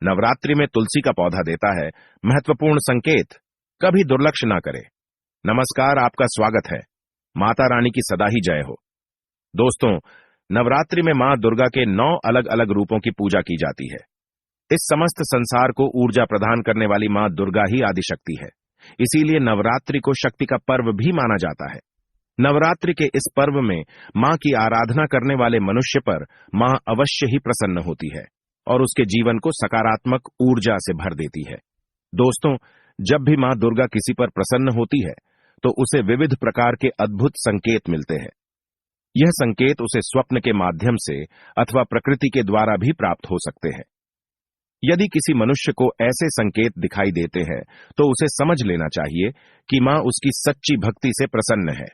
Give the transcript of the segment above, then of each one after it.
नवरात्रि में तुलसी का पौधा देता है महत्वपूर्ण संकेत। कभी दुर्लक्ष्य ना करें। नमस्कार, आपका स्वागत है। माता रानी की सदा ही जय हो। दोस्तों, नवरात्रि में मां दुर्गा के 9 अलग अलग रूपों की पूजा की जाती है। इस समस्त संसार को ऊर्जा प्रदान करने वाली मां दुर्गा ही आदिशक्ति है। इसीलिए नवरात्रि को शक्ति का पर्व भी माना जाता है। नवरात्रि के इस पर्व में मां की आराधना करने वाले मनुष्य पर मां अवश्य ही प्रसन्न होती है और उसके जीवन को सकारात्मक ऊर्जा से भर देती है। दोस्तों, जब भी मां दुर्गा किसी पर प्रसन्न होती है तो उसे विविध प्रकार के अद्भुत संकेत मिलते हैं। यह संकेत उसे स्वप्न के माध्यम से अथवा प्रकृति के द्वारा भी प्राप्त हो सकते हैं। यदि किसी मनुष्य को ऐसे संकेत दिखाई देते हैं तो उसे समझ लेना चाहिए कि मां उसकी सच्ची भक्ति से प्रसन्न है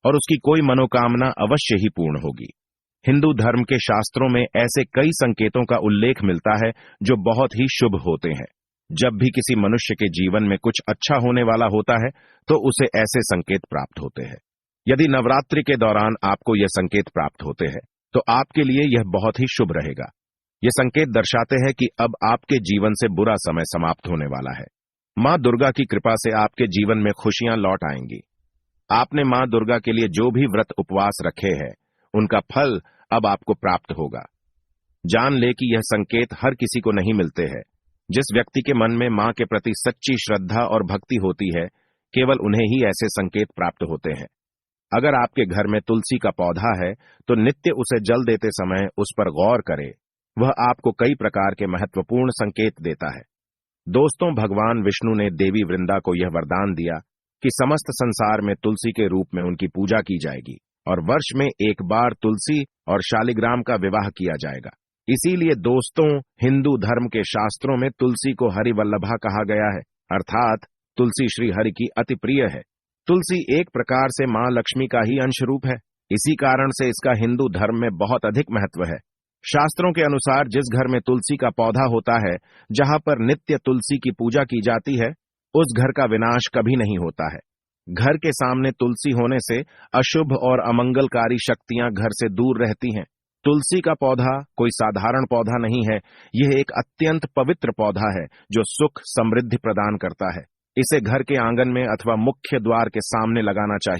और उसकी कोई मनोकामना अवश्य ही पूर्ण होगी। हिंदू धर्म के शास्त्रों में ऐसे कई संकेतों का उल्लेख मिलता है जो बहुत ही शुभ होते हैं। जब भी किसी मनुष्य के जीवन में कुछ अच्छा होने वाला होता है तो उसे ऐसे संकेत प्राप्त होते हैं। यदि नवरात्रि के दौरान आपको यह संकेत प्राप्त होते हैं तो आपके लिए यह बहुत ही शुभ रहेगा। ये संकेत दर्शाते हैं कि अब आपके जीवन से बुरा समय समाप्त होने वाला है। मां दुर्गा की कृपा से आपके जीवन में खुशियां लौट आएंगी। आपने मां दुर्गा के लिए जो भी व्रत उपवास रखे हैं उनका फल अब आपको प्राप्त होगा। जान ले कि यह संकेत हर किसी को नहीं मिलते हैं। जिस व्यक्ति के मन में मां के प्रति सच्ची श्रद्धा और भक्ति होती है, केवल उन्हें ही ऐसे संकेत प्राप्त होते हैं। अगर आपके घर में तुलसी का पौधा है तो नित्य उसे जल देते समय उस पर गौर करें। वह आपको कई प्रकार के महत्वपूर्ण संकेत देता है। दोस्तों, भगवान विष्णु ने देवी वृंदा को यह वरदान दिया कि समस्त संसार में तुलसी के रूप में उनकी पूजा की जाएगी और वर्ष में एक बार तुलसी और शालिग्राम का विवाह किया जाएगा। इसीलिए दोस्तों, हिंदू धर्म के शास्त्रों में तुलसी को हरिवल्लभा कहा गया है, अर्थात तुलसी श्री हरि की अति प्रिय है। तुलसी एक प्रकार से मां लक्ष्मी का ही अंश रूप है। इसी कारण से इसका हिंदू धर्म में बहुत अधिक महत्व है। शास्त्रों के अनुसार जिस घर में तुलसी का पौधा होता है, जहां पर नित्य तुलसी की पूजा की जाती है, उस घर का विनाश कभी नहीं होता है। घर के सामने तुलसी होने से अशुभ और अमंगलकारी शक्तियां घर से दूर रहती हैं। तुलसी का पौधा कोई साधारण पौधा नहीं है। यह एक अत्यंत पवित्र पौधा है जो सुख समृद्धि प्रदान करता है। इसे घर के आंगन में अथवा मुख्य द्वार के सामने लगाना चाहिए।